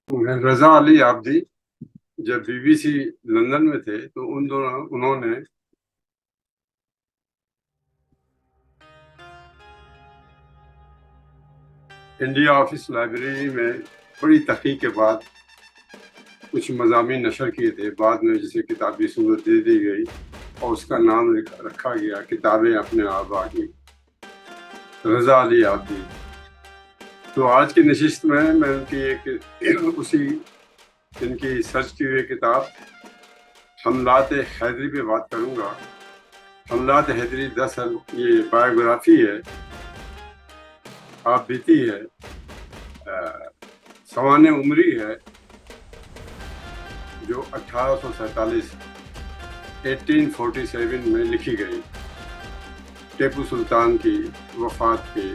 رضا علی عابدی جب BBC London میں تھے تو انہوں نے انڈیا آفس لائبریری میں بڑی تحقیق کے بعد کچھ مضامین نشر کیے تھے. بعد میں جسے کتابی صورت دے دی گئی اور اس کا نام رکھا گیا کتابیں اپنے آبا کی. رضا علی عابدی. تو آج کی نشست میں ان کی ان کی سرچ کی ہوئی کتاب حملات حیدری پہ بات کروں گا. حملات حیدری دراصل یہ بایوگرافی ہے، آپ بیتی ہے، سوانح عمری ہے جو 1847 میں لکھی گئی ٹیپو سلطان کی وفات کے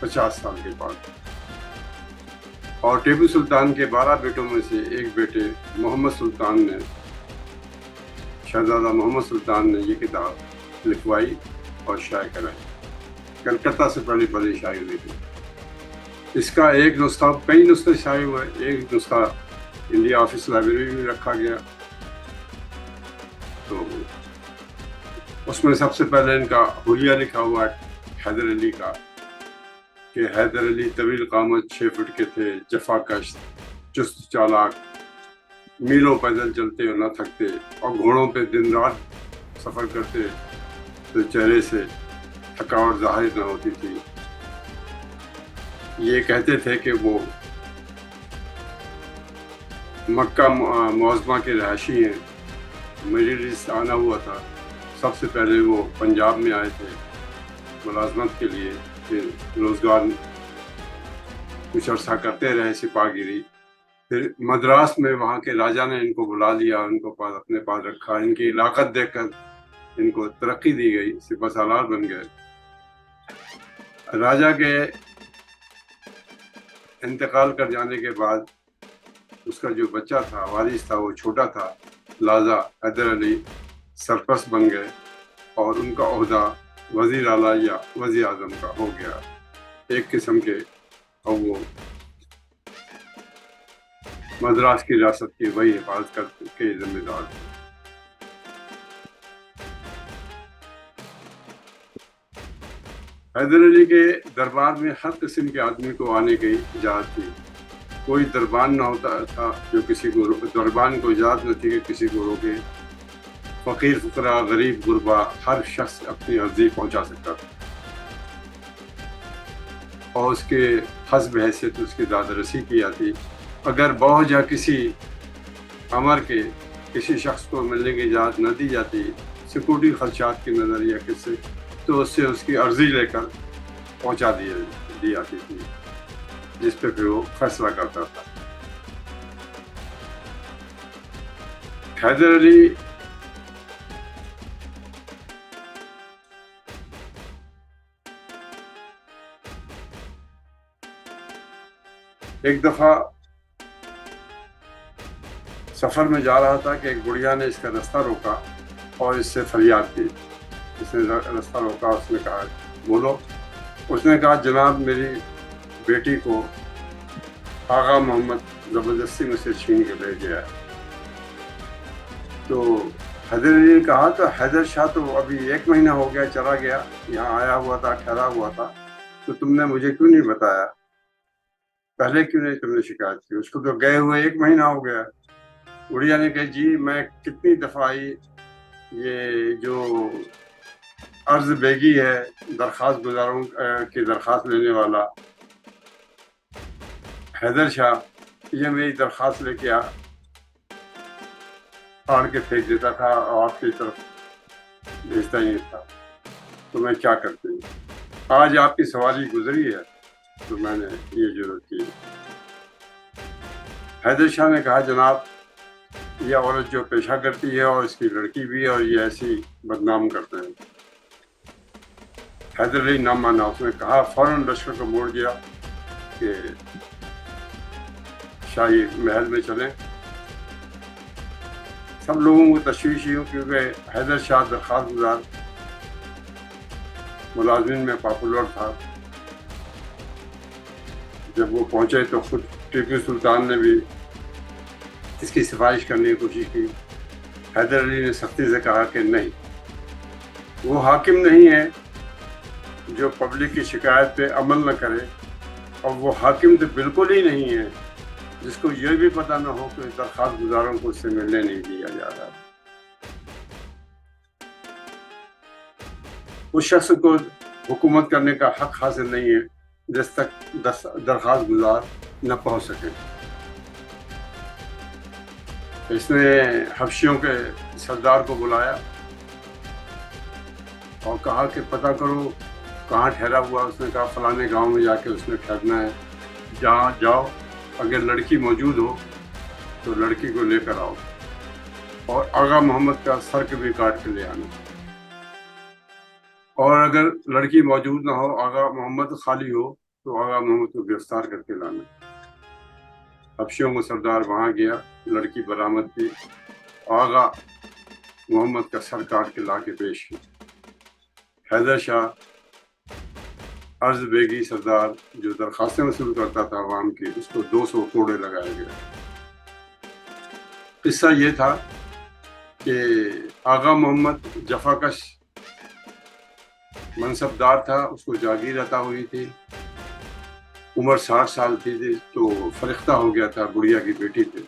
50 سال کے بعد. اور ٹیپو سلطان کے 12 بیٹوں میں سے ایک بیٹے محمد سلطان نے، شہزادہ محمد سلطان نے یہ کتاب لکھوائی اور شائع کرائی. کلکتہ سے پہلی شائع ہوئی تھی. اس کا ایک نسخہ، کئی نسخے شائع ہوئے، ایک نسخہ انڈیا آفس لائبریری میں رکھا گیا. تو اس میں سب سے پہلے ان کا حلیہ لکھا ہوا ہے حیدر علی کا، کہ حیدر علی طویل قامت 6 فٹ کے تھے، جفا کش، چست چالاک، میلوں پیدل چلتے اور نہ تھکتے، اور گھوڑوں پہ دن رات سفر کرتے تو چہرے سے تھکاوٹ ظاہر نہ ہوتی تھی. یہ کہتے تھے کہ وہ مکہ معظمہ کے رہائشی ہیں. مڈل ایسٹ آنا ہوا تھا. سب سے پہلے وہ پنجاب میں آئے تھے ملازمت کے لیے، پھر روزگار کچھ عرصہ کرتے رہے، سپاہ گیری. پھر مدراس میں وہاں کے راجا نے ان کو بلا لیا، ان کو اپنے پاس رکھا. ان کی لاقت دیکھ کر ان کو ترقی دی گئی، سپہ سالار بن گئے. راجا کے انتقال کر جانے کے بعد اس کا جو بچہ تھا، وارث تھا، وہ چھوٹا تھا، لہذا حیدر علی سرپرست بن گئے اور ان کا عہدہ وزیر اعلیٰ یا وزیر اعظم کا ہو گیا ایک قسم کے. اور وہ مدراس کی ریاست کی وہی حفاظت کے ذمہ دار تھے. حیدر علی کے دربار میں ہر قسم کے آدمی کو آنے کی اجازت تھی. کوئی دربان نہ ہوتا تھا جو کسی کو، دربان کو اجازت نہ تھی کہ کسی کو روکے. فقیر فقراء، غریب غربا، ہر شخص اپنی عرضی پہنچا سکتا تھا اور اس کے حسب حیثیت اس کی داد رسی کی جاتی. اگر بوجھ یا کسی امر کے کسی شخص کو ملنے کی اجازت نہ دی جاتی، سیکورٹی خدشات کے نظر یا کس سے، تو اس سے اس کی عرضی لے کر پہنچا دی جاتی تھی، جس پہ پھر وہ فیصلہ کرتا تھا. حیدر علی ایک دفعہ سفر میں جا رہا تھا کہ ایک بڑھیا نے اس کا رستہ روکا اور اس سے فریاد کی. اس نے رستہ روکا، اس نے کہا بولو. اس نے کہا جناب میری بیٹی کو آغا محمد زبردستی میں سے چھین کے لے گیا ہے. تو حیدر علی نے کہا تو حیدر شاہ تو ابھی 1 مہینہ ہو گیا چلا گیا، یہاں آیا ہوا تھا، ٹھہرا ہوا تھا، تو تم نے مجھے کیوں نہیں بتایا؟ پہلے کیوں نہیں تم نے شکایت کی؟ اس کو تو گئے ہوئے 1 مہینہ ہو گیا. بڑھیا نے کہا جی میں کتنی دفعہ آئی، یہ جو عرض بیگی ہے، درخواست گزاروں کی درخواست لینے والا حیدر شاہ، یہ میری درخواست لے کے پھاڑ کے پھینک دیتا تھا اور آپ کی طرف بھیجتا ہی نہیں تھا. تو میں کیا کرتی ہوں؟ آج آپ کی سواری گزری ہے تو میں نے یہ ضرورت کی. حیدر شاہ نے کہا جناب یہ عورت جو پیشہ کرتی ہے اور اس کی لڑکی بھی ہے اور یہ ایسی بدنام کرتے ہیں. حیدر علی نہ مانا. اس نے کہا فوراً لشکر کو موڑ دیا کہ شاہی محل میں چلیں. سب لوگوں کو تشویش ہی ہو کیونکہ حیدر شاہ درخواست گزار ملازمین میں پاپولر تھا. جب وہ پہنچے تو خود ٹیپو سلطان نے بھی اس کی سفارش کرنے کی کوشش کی. حیدر علی نے سختی سے کہا کہ نہیں، وہ حاکم نہیں ہے جو پبلک کی شکایت پہ عمل نہ کرے، اور وہ حاکم تو بالکل ہی نہیں ہے جس کو یہ بھی پتہ نہ ہو کہ درخواست گزاروں کو اس سے ملنے نہیں دیا جا رہا. اس شخص کو حکومت کرنے کا حق حاصل نہیں ہے جس تک درخواست گزار نہ پہنچ سکے. اس نے حبشیوں کے سردار کو بلایا اور کہا کہ پتہ کرو کہاں ٹھہرا ہوا. اس نے کہا فلانے گاؤں میں جا کے اس نے ٹھہرنا ہے، جہاں جاؤ اگر لڑکی موجود ہو تو لڑکی کو لے کر آؤ، اور آغا محمد کا سر بھی کاٹ کے لے آنا، اور اگر لڑکی موجود نہ ہو، آغا محمد خالی ہو، تو آغا محمد کو گرفتار کر کے لانا. حبشیوں کو سردار وہاں گیا، لڑکی برآمد کی، آغا محمد کا سر کاٹ کے لا کے پیش کی. حیدر شاہ عرض بیگی سردار جو درخواستیں وصول کرتا تھا عوام کی، اس کو 200 کوڑے لگائے گئے. قصہ یہ تھا کہ آغا محمد جفاکش منصبدار تھا، اس کو جاگیر عطا ہوئی تھی، عمر 60 سال تھی تو فرختہ ہو گیا تھا، بڑھیا کی بیٹی تھی.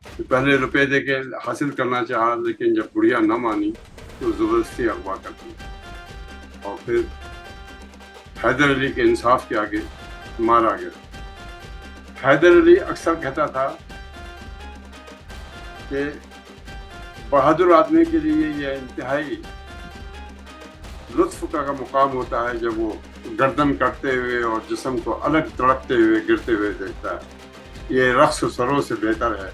تو پہلے روپے دے کے حاصل کرنا چاہا، لیکن جب بڑھیا نہ مانی تو زبردستی اغوا کر دی، اور پھر حیدر علی کے انصاف کے آگے مارا گیا. حیدر علی اکثر کہتا تھا کہ بہادر آدمی کے لیے یہ انتہائی لطف کا مقام ہوتا ہے جب وہ گردن کٹتے ہوئے اور جسم کو الگ تڑپتے ہوئے گرتے ہوئے دیکھتا ہے. یہ رقص و سروں سے بہتر ہے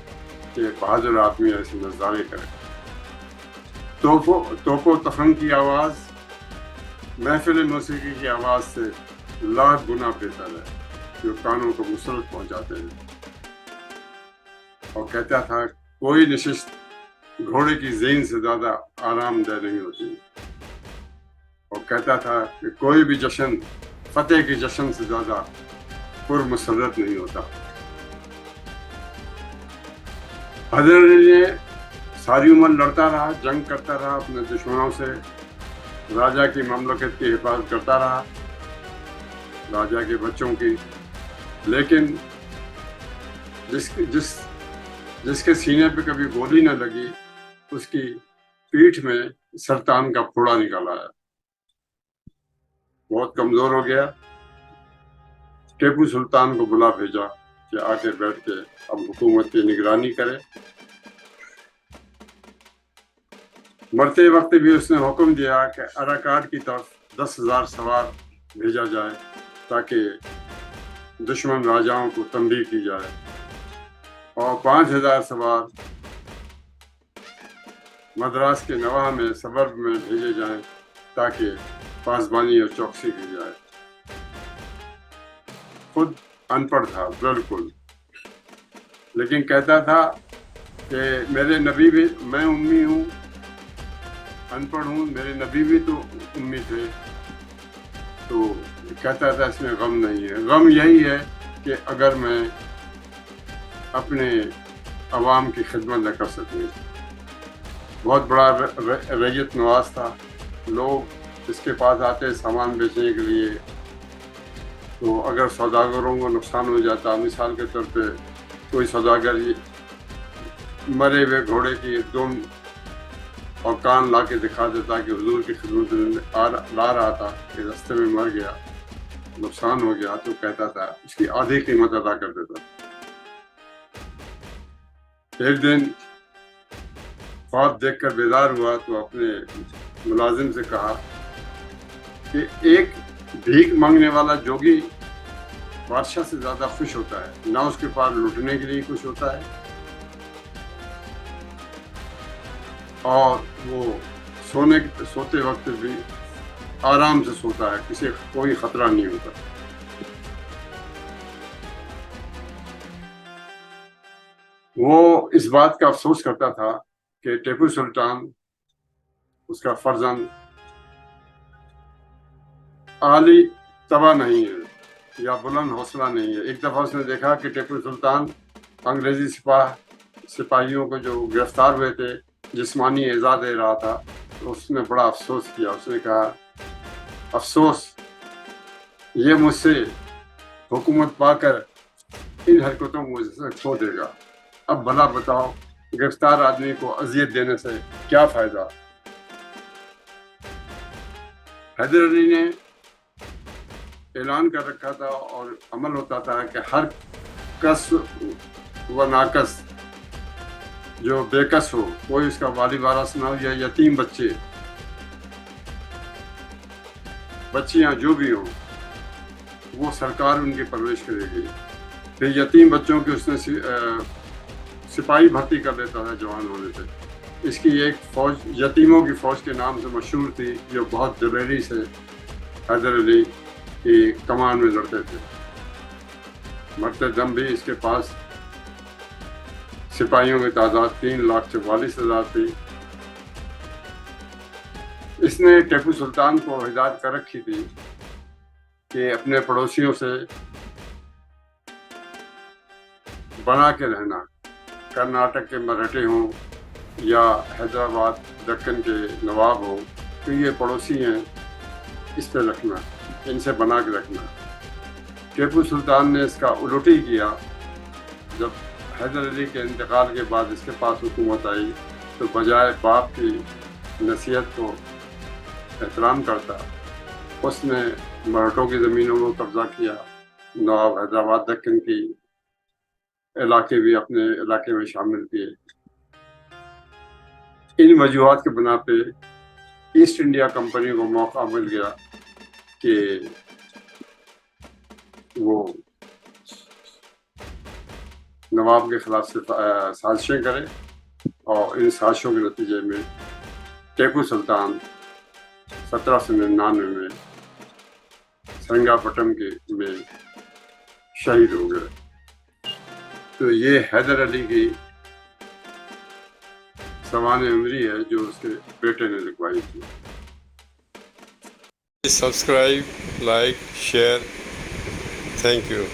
کہ بہادر آدمی ایسے نظارے کرے. توپ و تفنگ کی آواز محفل موسیقی کی آواز سے لاکھ گنا بہتر ہے، جو کانوں کو مسرت پہنچاتے ہیں. اور کہتا تھا کوئی نشست گھوڑے کی زین سے زیادہ آرام دہ نہیں ہوتی، اور کہتا تھا کہ کوئی بھی جشن فتح کے جشن سے زیادہ پرمسرت نہیں ہوتا. حیدر علی نے ساری عمر لڑتا رہا، جنگ کرتا رہا، اپنے دشمنوں سے راجا کی مملکت کی حفاظت کرتا رہا، راجا کے بچوں کی. لیکن جس کے سینے پہ کبھی گولی نہ لگی، اس کی پیٹھ میں سرطان کا پھوڑا نکل آیا، بہت کمزور ہو گیا. ٹیپو سلطان کو بلا بھیجا کہ آ کے بیٹھ کے اب حکومت کی نگرانی کرے. مرتے وقت بھی اس نے حکم دیا کہ اراکاٹ کی طرف 10,000 سوار بھیجا جائے تاکہ دشمن راجاؤں کو تنبیہ کی جائے، اور 5,000 سوار مدراس کے نواح میں سبرب میں بھیجے جائیں تاکہ پاسبانی اور چوکسی کی جائے. خود ان پڑھ تھا بالکل، لیکن کہتا تھا کہ میرے نبی بھی، میں امی ہوں، ان پڑھ ہوں، میرے نبی بھی تو امی تھے. تو کہتا تھا اس میں غم نہیں ہے، غم یہی ہے کہ اگر میں اپنے عوام کی خدمت نہ کر سکوں. بہت بڑا رعیت نواز تھا، لوگ اس کے پاس آتے سامان بیچنے کے لیے، تو اگر سوداگروں کو نقصان ہو جاتا، مثال کے طور پہ کوئی سوداگر مرے ہوئے گھوڑے کی دم اور کان لا کے دکھا دیتا کہ حضور کی خدمت میں لا رہا تھا کہ رستے میں مر گیا، نقصان ہو گیا، تو کہتا تھا اس کی آدھی قیمت ادا کر دیتا. ایک دن خواب دیکھ کر بیدار ہوا تو اپنے ملازم سے کہا کہ ایک بھیک مانگنے والا جوگی بادشاہ سے زیادہ خوش ہوتا ہے، نہ اس کے پاس لوٹنے کے لیے خوش ہوتا ہے، اور وہ سوتے وقت بھی آرام سے سوتا ہے، کسی کوئی خطرہ نہیں ہوتا. وہ اس بات کا افسوس کرتا تھا کہ ٹیپو سلطان، اس کا فرزند عالی تباہ نہیں ہے، یا بلند حوصلہ نہیں ہے. ایک دفعہ اس نے دیکھا کہ ٹیپو سلطان انگریزی سپاہیوں کو جو گرفتار ہوئے تھے جسمانی ایذا دے رہا تھا، تو اس نے بڑا افسوس کیا. اس نے کہا افسوس، یہ مجھ سے حکومت پا کر ان حرکتوں مجھ سے کھو دے گا. اب بھلا بتاؤ گرفتار آدمی کو اذیت دینے سے کیا فائدہ. حیدر علی نے اعلان کر رکھا تھا اور عمل ہوتا تھا کہ ہر کس و ناکس جو بے کس ہو، کوئی اس کا والی وارث نہ ہو یا یتیم بچیاں جو بھی ہوں، وہ سرکار ان کی پرورش کرے گی. پھر یتیم بچوں کی اس نے سپاہی بھرتی کر لیتا تھا جوان ہونے سے. اس کی ایک فوج یتیموں کی فوج کے نام سے مشہور تھی، جو بہت دلیری سے حیدر علی کی کمان میں لڑتے تھے. مرتے دم بھی اس کے پاس سپاہیوں کی تعداد 3,44,000 تھی. اس نے ٹیپو سلطان کو ہدایت کر رکھی تھی کہ اپنے پڑوسیوں سے بنا کے رہنا. کرناٹک کے مراٹھے ہوں یا حیدرآباد دکن کے نواب ہوں، تو یہ پڑوسی ہیں، اس پہ رکھنا، ان سے بنا کے رکھنا. ٹیپو سلطان نے اس کا الٹ ہی کیا. جب حیدر علی کے انتقال کے بعد اس کے پاس حکومت آئی تو بجائے باپ کی نصیحت کو احترام کرتا، اس نے مراٹھوں کی زمینوں کو قبضہ کیا. نواب حیدرآباد دکن کی علاقے بھی اپنے علاقے میں شامل کیے. ان وجوہات کے بنا پہ ایسٹ انڈیا کمپنی کو موقع مل گیا کہ وہ نواب کے خلاف سازشیں کرے، اور ان سازشوں کے نتیجے میں ٹیپو سلطان 1799 میں سرنگا پٹم میں شہید ہو گئے. تو یہ حیدر علی کی سوانح عمری ہے جو اس کے بیٹے نے لکھوائی تھی. Subscribe, like, share. Thank you.